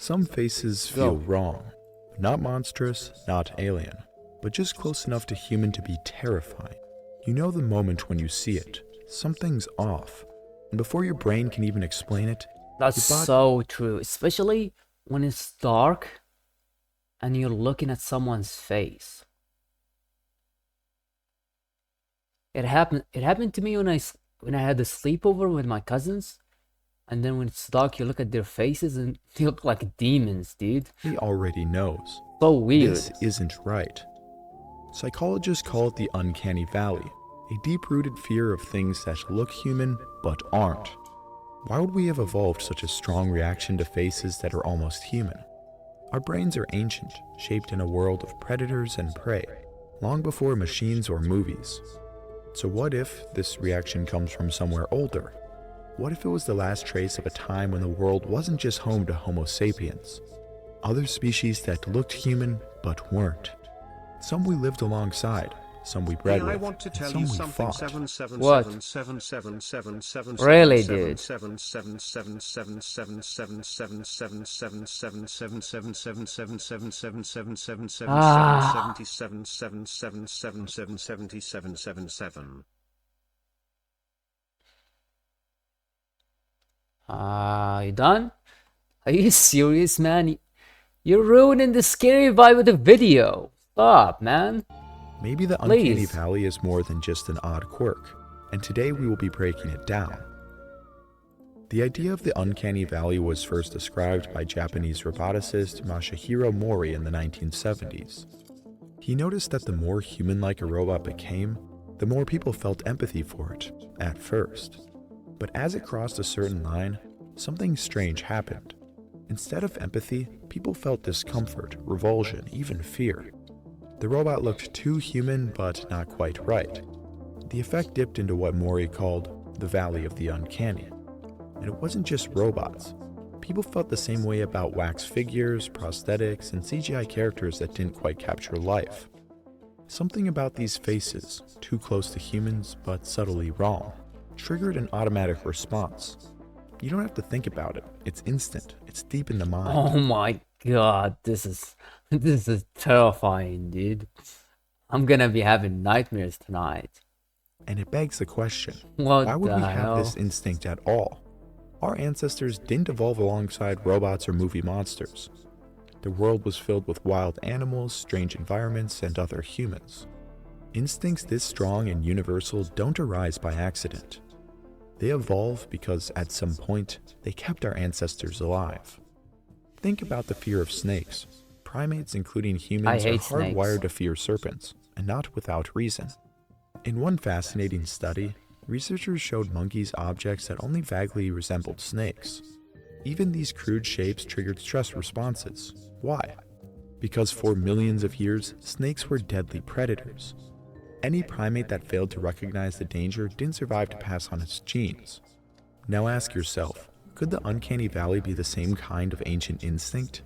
Some faces feel wrong. Not monstrous, not alien, but just close enough to human to be terrifying. You know the moment when you see it. Something's off. And before your brain can even explain it, That's so true, especially when it's dark and you're looking at someone's face. It happened to me when I had a sleepover with my cousins, and then when it's dark you look at their faces and they look like demons, dude. he already knows. So weird. This isn't right. Psychologists call it the uncanny valley, a deep-rooted fear of things that look human but aren't. Why would we have evolved such a strong reaction to faces that are almost human? Our brains are ancient, shaped in a world of predators and prey, long before machines or movies. So what if this reaction comes from somewhere older? What if it was the last trace of a time when the world wasn't just home to Homo sapiens? Other species that looked human but weren't. Some we lived alongside, some we bred with, and some we fought. What? Really, dude? You done? Are you serious, man? You're ruining the scary vibe of the video. Stop, man. Maybe the uncanny valley is more than just an odd quirk, and today we will be breaking it down. The idea of the uncanny valley was first described by Japanese roboticist Masahiro Mori in the 1970s. He noticed that the more human-like a robot became, the more people felt empathy for it, at first. But as it crossed a certain line, something strange happened. Instead of empathy, people felt discomfort, revulsion, even fear. The robot looked too human, but not quite right. The effect dipped into what Mori called the Valley of the Uncanny. And it wasn't just robots. People felt the same way about wax figures, prosthetics, and CGI characters that didn't quite capture life. Something about these faces, too close to humans but subtly wrong, triggered an automatic response. You don't have to think about it. It's instant. It's deep in the mind. Oh my god, this is terrifying, dude. I'm gonna be having nightmares tonight. And it begs the question, What why would the we hell? have this instinct at all? Our ancestors didn't evolve alongside robots or movie monsters. The world was filled with wild animals, strange environments, and other humans. Instincts this strong and universal don't arise by accident. They evolve because at some point, they kept our ancestors alive. Think about the fear of snakes. Primates, including humans, are hardwired to fear serpents, and not without reason. In one fascinating study, researchers showed monkeys objects that only vaguely resembled snakes. Even these crude shapes triggered stress responses. Why? Because for millions of years, snakes were deadly predators. Any primate that failed to recognize the danger didn't survive to pass on its genes. Now ask yourself, could the uncanny valley be the same kind of ancient instinct?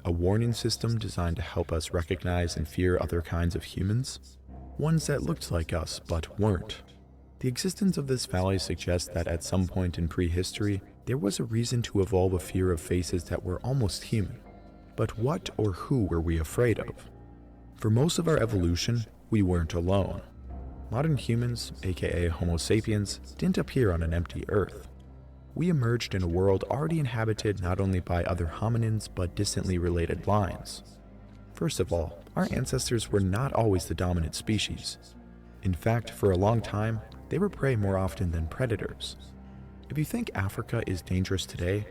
A warning system designed to help us recognize and fear other kinds of humans? Ones that looked like us but weren't. The existence of this valley suggests that at some point in prehistory, there was a reason to evolve a fear of faces that were almost human. But what or who were we afraid of? For most of our evolution, we weren't alone. Modern humans, aka Homo sapiens, didn't appear on an empty Earth. We emerged in a world already inhabited not only by other hominins but distantly related lines. First of all, our ancestors were not always the dominant species. In fact, for a long time, they were prey more often than predators. If you think Africa is dangerous today,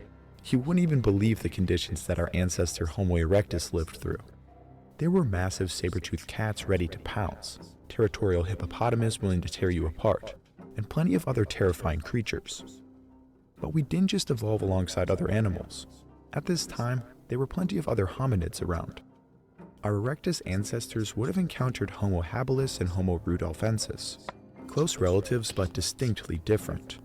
you wouldn't even believe the conditions that our ancestor Homo erectus lived through. There were massive saber-toothed cats ready to pounce, territorial hippopotamus willing to tear you apart, and plenty of other terrifying creatures. But we didn't just evolve alongside other animals. At this time, there were plenty of other hominids around. Our erectus ancestors would have encountered Homo habilis and Homo rudolfensis, close relatives but distinctly different.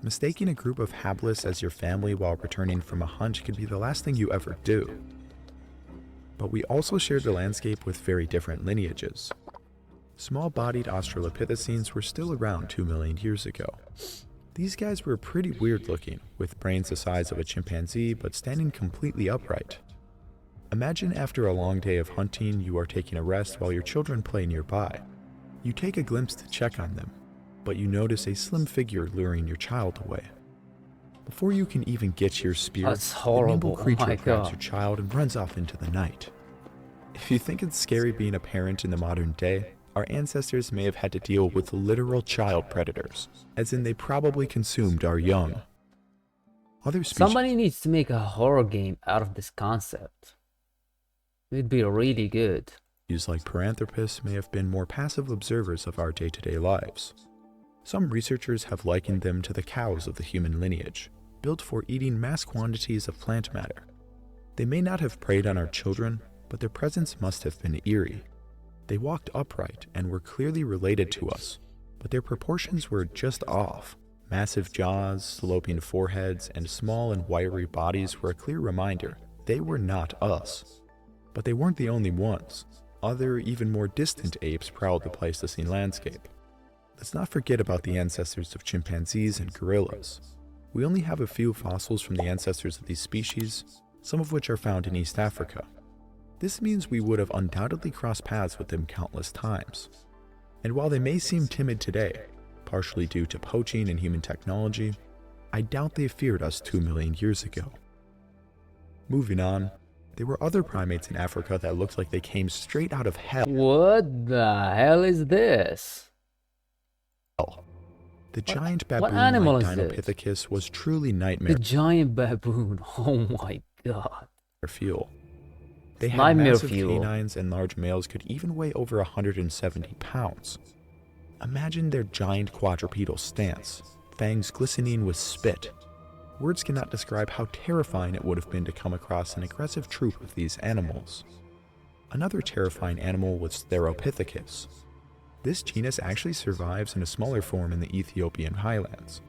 Mistaking a group of habilis as your family while returning from a hunt could be the last thing you ever do. But we also shared the landscape with very different lineages. Small-bodied Australopithecines were still around 2 million years ago. These guys were pretty weird looking, with brains the size of a chimpanzee but standing completely upright. Imagine after a long day of hunting, you are taking a rest while your children play nearby. You take a glimpse to check on them, but you notice a slim figure luring your child away. Before you can even get your spear, That's the horrible. nimble Oh creature my grabs God. your child and runs off into the night. If you think it's scary being a parent in the modern day, our ancestors may have had to deal with literal child predators, as in they probably consumed our young. Other species Somebody needs to make a horror game out of this concept. It'd be really good. like Paranthropus may have been more passive observers of our day-to-day lives. Some researchers have likened them to the cows of the human lineage, built for eating mass quantities of plant matter. They may not have preyed on our children, but their presence must have been eerie. They walked upright and were clearly related to us, but their proportions were just off. Massive jaws, sloping foreheads, and small and wiry bodies were a clear reminder they were not us. But they weren't the only ones. Other, even more distant apes prowled the Pleistocene landscape. Let's not forget about the ancestors of chimpanzees and gorillas. We only have a few fossils from the ancestors of these species, some of which are found in East Africa. This means we would have undoubtedly crossed paths with them countless times. And while they may seem timid today, partially due to poaching and human technology, I doubt they feared us 2 million years ago. Moving on, there were other primates in Africa that looked like they came straight out of hell. What the hell is this? The giant what baboon animal like is this? Dinopithecus was truly The nightmare giant baboon. Oh my god. fuel. They had Nightmare massive fuel. canines, and large males could even weigh over 170 pounds. Imagine their giant quadrupedal stance, fangs glistening with spit. Words cannot describe how terrifying it would have been to come across an aggressive troop of these animals. Another terrifying animal was Theropithecus. This genus actually survives in a smaller form in the Ethiopian highlands,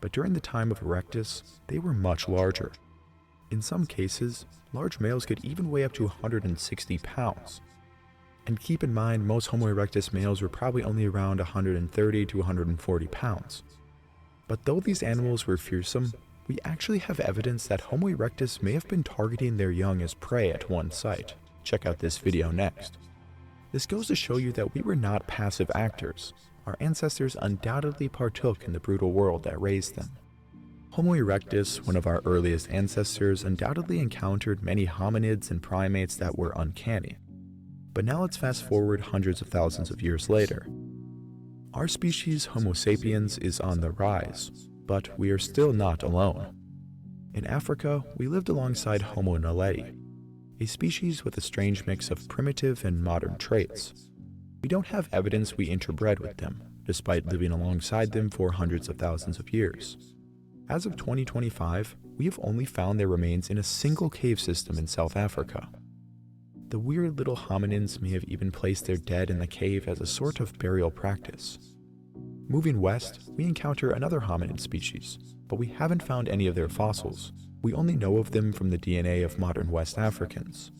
but during the time of Erectus, they were much larger. In some cases, large males could even weigh up to 160 pounds. And keep in mind, most Homo erectus males were probably only around 130 to 140 pounds. But though these animals were fearsome, we actually have evidence that Homo erectus may have been targeting their young as prey at one site. Check out this video next. This goes to show you that we were not passive actors. Our ancestors undoubtedly partook in the brutal world that raised them. Homo erectus, one of our earliest ancestors, undoubtedly encountered many hominids and primates that were uncanny. But now let's fast forward hundreds of thousands of years later. Our species, Homo sapiens, is on the rise, but we are still not alone. In Africa, we lived alongside Homo naledi, a species with a strange mix of primitive and modern traits. We don't have evidence we interbred with them, despite living alongside them for hundreds of thousands of years. As of 2025, we have only found their remains in a single cave system in South Africa. The weird little hominins may have even placed their dead in the cave as a sort of burial practice. Moving west, we encounter another hominid species, but we haven't found any of their fossils. We only know of them from the DNA of modern West Africans.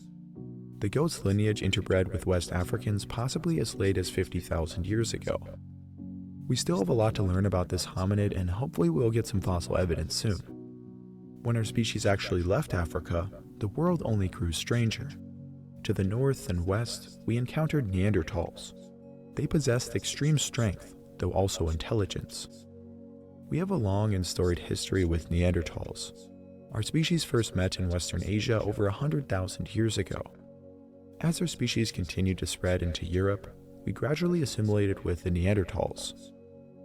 The goat's lineage interbred with West Africans possibly as late as 50,000 years ago. We still have a lot to learn about this hominid, and hopefully we'll get some fossil evidence soon. When our species actually left Africa, the world only grew stranger. To the north and west, we encountered Neanderthals. They possessed extreme strength, though also intelligence. We have a long and storied history with Neanderthals. Our species first met in Western Asia over 100,000 years ago. As our species continued to spread into Europe, we gradually assimilated with the Neanderthals.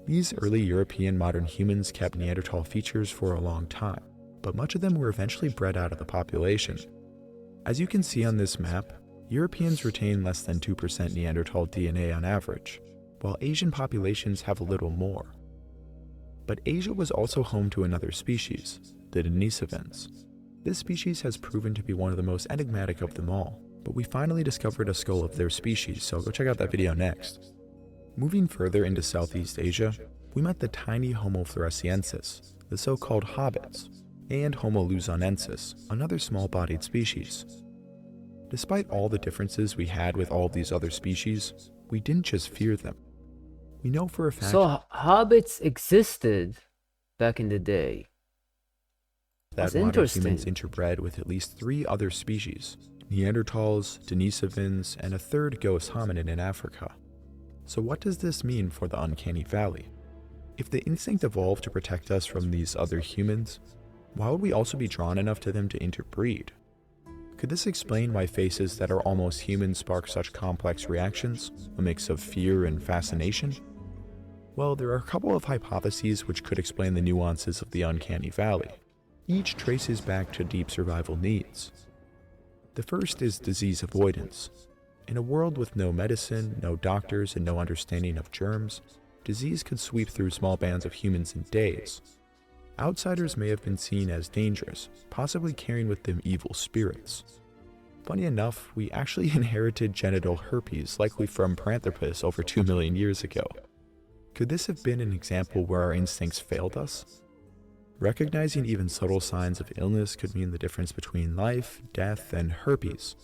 These early European modern humans kept Neanderthal features for a long time, but much of them were eventually bred out of the population. As you can see on this map, Europeans retain less than 2% Neanderthal DNA on average, while Asian populations have a little more. But Asia was also home to another species, the Denisovans. This species has proven to be one of the most enigmatic of them all, but we finally discovered a skull of their species, so go check out that video next. Moving further into Southeast Asia, we met the tiny Homo floresiensis, the so-called hobbits, and Homo luzonensis, another small-bodied species. Despite all the differences we had with all these other species, we didn't just fear them. We know for a fact So hobbits existed. back in the day. That That's modern humans interesting. interbred with at least 3 other species: Neanderthals, Denisovans, and a third ghost hominid in Africa. So what does this mean for the Uncanny Valley? If the instinct evolved to protect us from these other humans, why would we also be drawn enough to them to interbreed? Could this explain why faces that are almost human spark such complex reactions, a mix of fear and fascination? Well, there are a couple of hypotheses which could explain the nuances of the Uncanny Valley. Each traces back to deep survival needs. The first is disease avoidance. In a world with no medicine, no doctors, and no understanding of germs, disease could sweep through small bands of humans in days. Outsiders may have been seen as dangerous, possibly carrying with them evil spirits. Funny enough, we actually inherited genital herpes, likely from Paranthropus over 2 million years ago. Could this have been an example where our instincts failed us? Recognizing even subtle signs of illness could mean the difference between life, death, and herpes.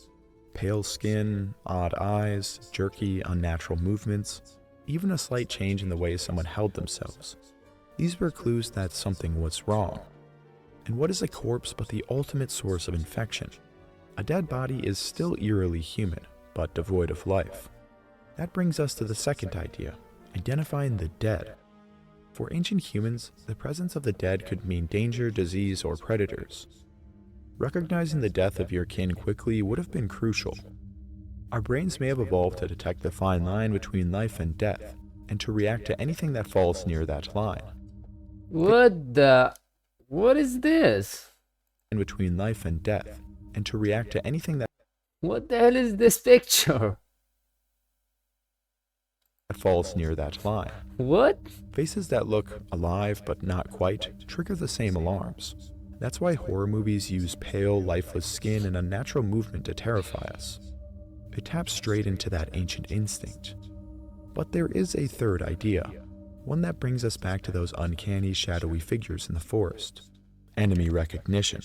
Pale skin, odd eyes, jerky, unnatural movements, even a slight change in the way someone held themselves. These were clues that something was wrong. And what is a corpse but the ultimate source of infection? A dead body is still eerily human, but devoid of life. That brings us to the second idea, identifying the dead. For ancient humans, the presence of the dead could mean danger, disease, or predators. Recognizing the death of your kin quickly would have been crucial. Our brains may have evolved to detect the fine line between life and death, and to react to anything that falls near that line. What is this? In between life and death, and to react to anything that What the hell is this picture? falls near that line. What? Faces that look alive but not quite trigger the same alarms. That's why horror movies use pale, lifeless skin and unnatural movement to terrify us. It taps straight into that ancient instinct. But there is a third idea, one that brings us back to those uncanny, shadowy figures in the forest. Enemy recognition.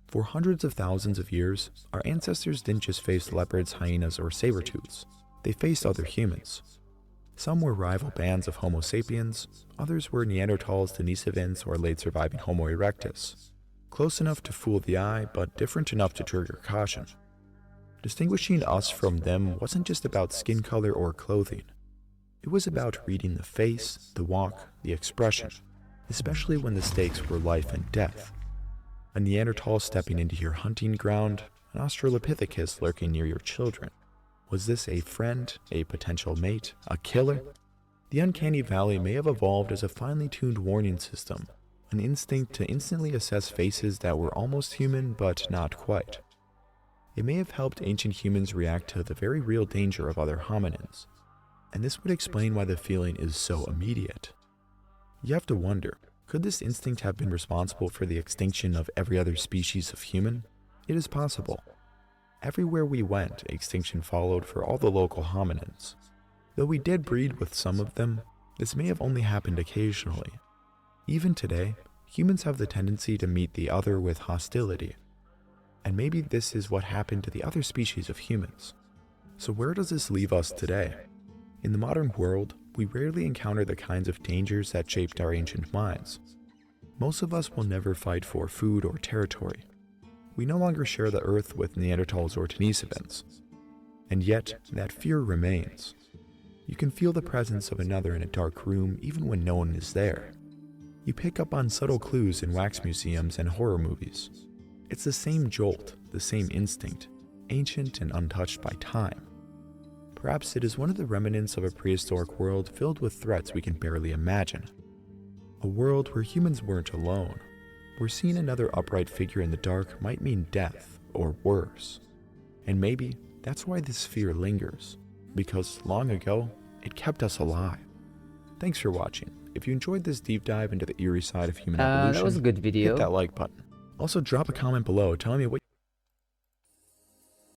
For hundreds of thousands of years, our ancestors didn't just face leopards, hyenas, or saber-tooths. They faced other humans. Some were rival bands of Homo sapiens, others were Neanderthals, Denisovans, or late surviving Homo erectus. Close enough to fool the eye, but different enough to trigger caution. Distinguishing us from them wasn't just about skin color or clothing. It was about reading the face, the walk, the expression, especially when the stakes were life and death. A Neanderthal stepping into your hunting ground, an Australopithecus lurking near your children. Was this a friend, a potential mate, a killer? The Uncanny Valley may have evolved as a finely tuned warning system, an instinct to instantly assess faces that were almost human but not quite. It may have helped ancient humans react to the very real danger of other hominins, and this would explain why the feeling is so immediate. You have to wonder, could this instinct have been responsible for the extinction of every other species of human? It is possible. Everywhere we went, extinction followed for all the local hominins. Though we did breed with some of them, this may have only happened occasionally. Even today, humans have the tendency to meet the other with hostility. And maybe this is what happened to the other species of humans. So where does this leave us today? In the modern world, we rarely encounter the kinds of dangers that shaped our ancient minds. Most of us will never fight for food or territory. We no longer share the earth with Neanderthals or Denisovans. And yet, that fear remains. You can feel the presence of another in a dark room even when no one is there. You pick up on subtle clues in wax museums and horror movies. It's the same jolt, the same instinct, ancient and untouched by time. Perhaps it is one of the remnants of a prehistoric world filled with threats we can barely imagine. A world where humans weren't alone, where seeing another upright figure in the dark might mean death, or worse. And maybe that's why this fear lingers, because long ago, it kept us alive. Thanks for watching. If you enjoyed this deep dive into the eerie side of human evolution, That was a good video. hit that like button. Also, drop a comment below telling me what